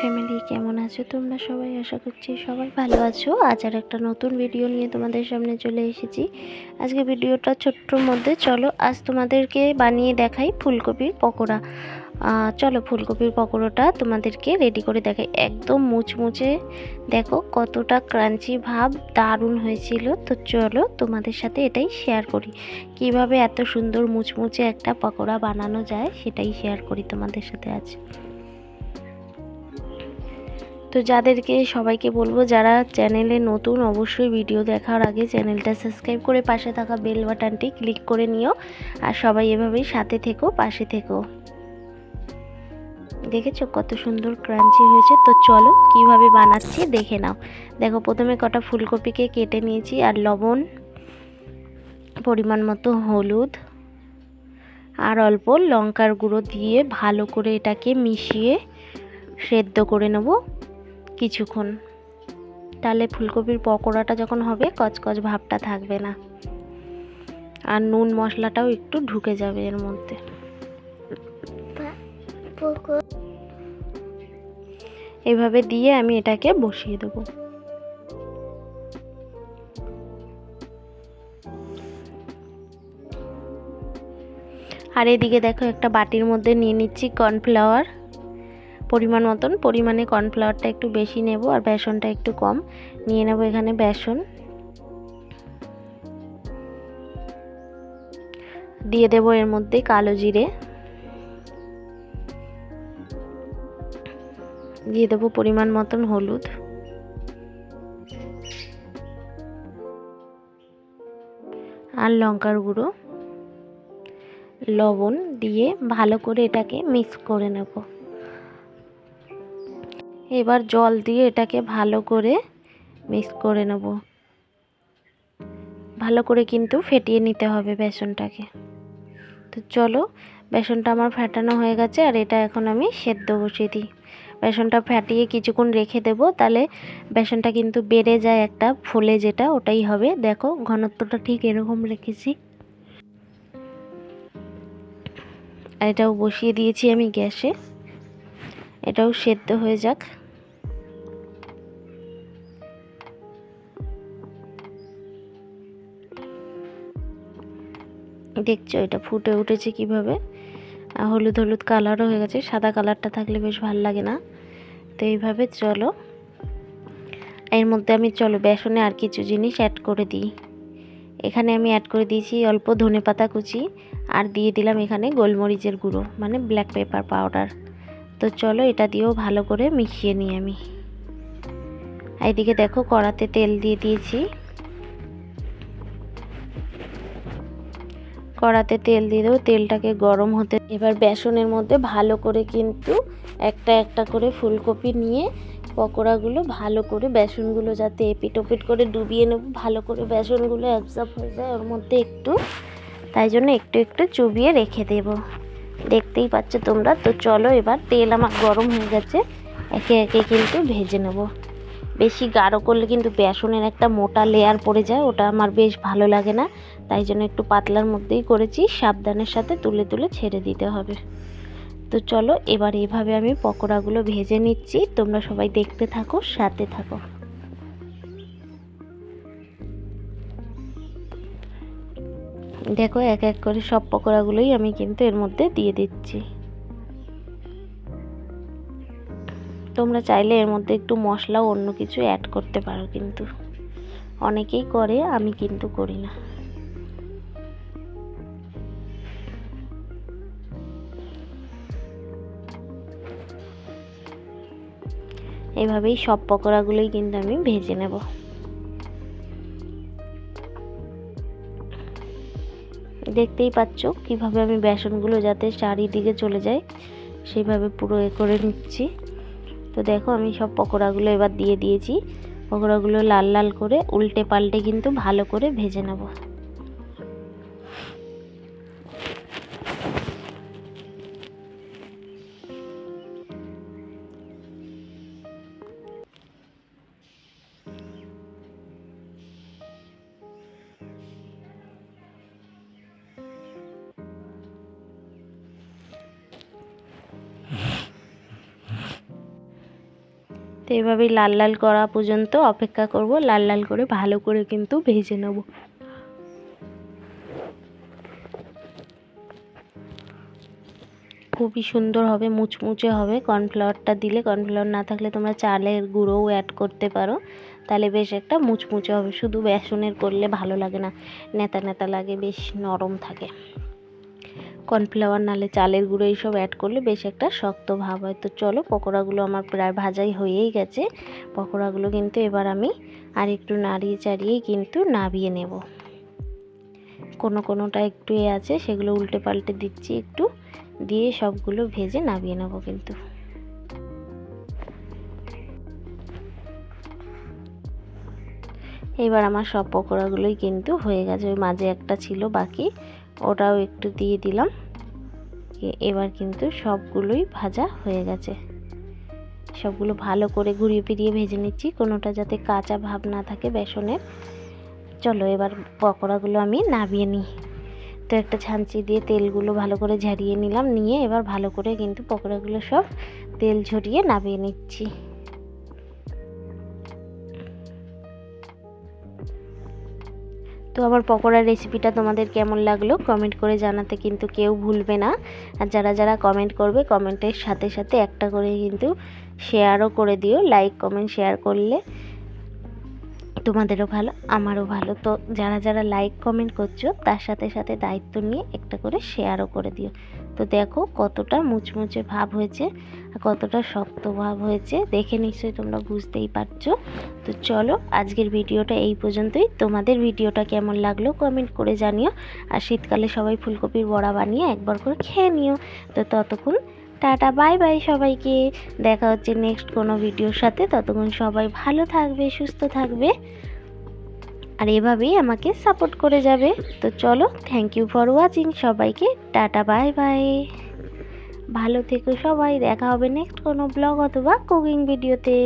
Family, কেমন আছো তোমরা সবাই? আশা করছি সবাই ভালো আছো। আজ আর একটা নতুন ভিডিও নিয়ে তোমাদের সামনে চলে এসেছি। আজকে ভিডিওটা ছোট্টর মধ্যে, চলো আজ তোমাদেরকে বানিয়ে দেখাই ফুলকপির পকোড়া। চলো ফুলকপির পকোড়াটা তোমাদেরকে রেডি করে দেখাই। একদম মুচমুচে, দেখো কতটা ক্রাঞ্চি ভাব, দারুণ হয়েছিল। তো চলো তোমাদের সাথে এটাই শেয়ার করি, কিভাবে এত সুন্দর মুচমুচে একটা পকোড়া বানানো যায় সেটাই শেয়ার করি তোমাদের সাথে আজ। তো যাদেরকে সবাইকে বলবো, যারা চ্যানেলে নতুন, অবশ্যই ভিডিও দেখার আগে চ্যানেলটা সাবস্ক্রাইব করে পাশে থাকা বেল বাটনটি ক্লিক করে নিও। আর সবাই এভাবেই সাথে থেকো, পাশে থেকো। দেখেছো কত সুন্দর ক্রাঞ্চি হয়েছে। তো চলো কিভাবে বানাচ্ছি দেখে নাও। দেখো প্রথমে কটা ফুলকপিকে কেটে নিয়েছি, আর লবণ, পরিমাণ মতো হলুদ আর অল্প লঙ্কার গুঁড়ো দিয়ে ভালো করে এটাকে মিশিয়ে সেদ্ধ করে নেব কিছুক্ষণ। তাহলে ফুলকপির পকোড়াটা যখন হবে কচকচ ভাবটা থাকবে না, আর নুন মশলাটাও একটু ঢুকে যাবে এর মধ্যে। এভাবে দিয়ে আমি এটাকে বসিয়ে দেবো। আর এদিকে দেখো একটা বাটির মধ্যে নিয়ে নিচ্ছি কর্নফ্লাওয়ার, পরিমাণ মতন। পরিমাণে কর্নফ্লাওয়ারটা একটু বেশি নেব আর বেসনটা একটু কম নিয়ে নেব। এখানে বেসন দিয়ে দেব, এর মধ্যে কালো জিরে দিয়ে দেবো, পরিমাণ মতন হলুদ, আর লঙ্কার গুঁড়ো, লবণ দিয়ে ভালো করে এটাকে মিক্স করে নেব। এবার জল দিয়ে এটাকে ভালো করে মিক্স করে নেব। ভালো করে কিন্তু ফেটিয়ে নিতে হবে বেসনটাকে। তো চলো, বেসনটা আমার ফেটানো হয়ে গেছে, আর এটা এখন আমি সেদ্ধ বসিয়ে দিই। বেসনটা ফাটিয়ে কিছুক্ষণ রেখে দেব, তাহলে বেসনটা কিন্তু বেড়ে যায় একটা ফোলে, যেটা ওটাই হবে। দেখো ঘনত্বটা ঠিক এরকম রেখেছি। আর এটাও বসিয়ে দিয়েছি আমি গ্যাসে, এটাও সেদ্ধ হয়ে যাক। দেখছো এটা ফুটে উঠেছে কিভাবে, হলুদ হলুদ কালারও হয়ে গেছে। সাদা কালারটা থাকলে বেশ ভালো লাগে না। তো এইভাবে চলো, এর মধ্যে আমি বেসনে আর কিছু জিনিস অ্যাড করে দিই। এখানে আমি অ্যাড করে দিয়েছি অল্প ধনেপাতা কুচি, আর দিয়ে দিলাম এখানে গোলমরিচের গুঁড়ো, মানে ব্ল্যাক পেপার পাউডার। তো চলো এটা দিয়েও ভালো করে মিশিয়ে নিই আমি। এইদিকে দেখো কড়াতে তেল দিয়ে দিয়েছি। কড়াতে তেল দিয়ে দেবো, তেলটাকে গরম হতে, এবার বেসনের মধ্যে ভালো করে কিন্তু একটা একটা করে ফুলকপি নিয়ে পকোড়াগুলো ভালো করে, বেসনগুলো যাতে এপিট ওপিট করে ডুবিয়ে নেব, ভালো করে বেসনগুলো অ্যাবজর্ব হয়ে যায় ওর মধ্যে একটু, তাই জন্য একটু একটু চুবিয়ে রেখে দেব। দেখতেই পাচ্ছ তোমরা। তো চলো এবার তেল আমার গরম হয়ে গেছে, একে একে কিন্তু ভেজে নেব। বেশি গাঢ় করলে কিন্তু বেসনের একটা মোটা লেয়ার পড়ে যায়, ওটা আমার বেশ ভালো লাগে না। তাই জন্য একটু পাতলার মধ্যেই করেছি, সাবধানের সাথে তুলে তুলে ছেড়ে দিতে হবে। তো চলো এবার এভাবে আমি পকোড়াগুলো ভেজে নিচ্ছি, তোমরা সবাই দেখতে থাকো, সাথে থাকো। দেখো এক এক করে সব পকোড়াগুলোই আমি কিন্তু এর মধ্যে দিয়ে দিচ্ছি। তোমরা চাইলে এর মধ্যে একটু মশলা অন্য কিছু অ্যাড করতে পারো, কিন্তু অনেকেই করে, আমি কিন্তু করি না। এভাবেই সব পকোড়াগুলোই কিন্তু আমি ভেজে নেব। দেখতেই পাচ্ছ কিভাবে আমি বেসনগুলো যাতে চারিদিকে চলে যায় সেইভাবে পুরো করে নিচ্ছি। তো দেখো আমি সব পকোড়াগুলো এবার দিয়ে দিয়েছি। পকোড়াগুলো লাল লাল করে উল্টে পাল্টে কিন্তু ভালো করে ভেজে নেব। তো এভাবেই লাল লাল করা পর্যন্ত অপেক্ষা করব, লাল লাল করে ভালো করে কিন্তু ভেজে নেব। খুবই সুন্দর হবে, মুচমুচে হবে। কর্নফ্লাওয়ারটা দিলে, কর্নফ্লাওয়ার না থাকলে তোমরা চালের গুঁড়োও অ্যাড করতে পারো, তাহলে বেশ একটা মুচমুচে হবে। শুধু বেসনের করলে ভালো লাগে না, নেতা নেতা লাগে, বেশ নরম থাকে। কর্নফ্লাওয়ার নালে চালের গুঁড়ো এইসব অ্যাড করলে বেশ একটা শক্ত ভাব হয়। তো চলো, পকোড়াগুলো আমার প্রায় ভাজাই হয়েই গেছে। পকোড়াগুলো কিন্তু এবার আমি আর একটু নাড়িয়ে চাড়িয়েই কিন্তু নাবিয়ে নেব। কোনোটা একটু আছে, সেগুলো উল্টে পাল্টে দিচ্ছি একটু, দিয়ে সবগুলো ভেজে নাবিয়ে নেব কিন্তু। এবার আমার সব পকোড়াগুলোই কিন্তু হয়ে গেছে। ওই মাঝে একটা ছিল বাকি, ওটাও একটু দিয়ে দিলাম। এবার কিন্তু সবগুলোই ভাজা হয়ে গেছে। সবগুলো ভালো করে ঘুরিয়ে ফিরিয়ে ভেজে নিচ্ছি, কোনোটা যাতে কাঁচা ভাব না থাকে বেসনের। চলো এবার পকোড়াগুলো আমি নাবিয়ে নিই। তো একটা ছাঁচি দিয়ে তেলগুলো ভালো করে ঝরিয়ে নিলাম, নিয়ে এবার ভালো করে কিন্তু পকোড়াগুলো সব তেল ঝরিয়ে নাবিয়ে নিচ্ছি। তো আমার পকোড়ার রেসিপিটা তোমাদের কেমন লাগলো কমেন্ট করে জানাতে কিন্তু কেউ ভুলবে না। আর যারা কমেন্ট করবে, কমেন্টের সাথে সাথে একটা করে কিন্তু শেয়ারও করে দিও। লাইক কমেন্ট শেয়ার করলে তোমাদেরও ভালো, আমারও ভালো। তো যারা লাইক কমেন্ট করছো, তার সাথে সাথে দায়িত্ব নিয়ে একটা করে শেয়ারও করে দিও। তো দেখো কতটা মুচমুচে ভাব হয়েছে, কতটা শক্ত ভাব হয়েছে, দেখে নিশ্চয়ই তোমরা বুঝতেই পারছো। তো চলো, আজকের ভিডিওটা এই পর্যন্তই। তোমাদের ভিডিওটা কেমন লাগলো কমেন্ট করে জানিও। আর শীতকালে সবাই ফুলকপির বড়া বানিয়ে একবার করে খেয়ে নিও। তো ততক্ষণ টাটা, বাই বাই সবাইকে। দেখা হচ্ছে নেক্সট কোনো ভিডিওর সাথে। ততক্ষণ সবাই ভালো থাকবে, সুস্থ থাকবে, আর এভাবেই আমাকে সাপোর্ট করে যাবে। তো চলো, থ্যাংক ইউ ফর ওয়াচিং। সবাইকে টাটা, বাই বাই। ভালো থেকো সবাই। দেখা হবে নেক্সট কোনো ব্লগ অথবা কুকিং ভিডিওতে।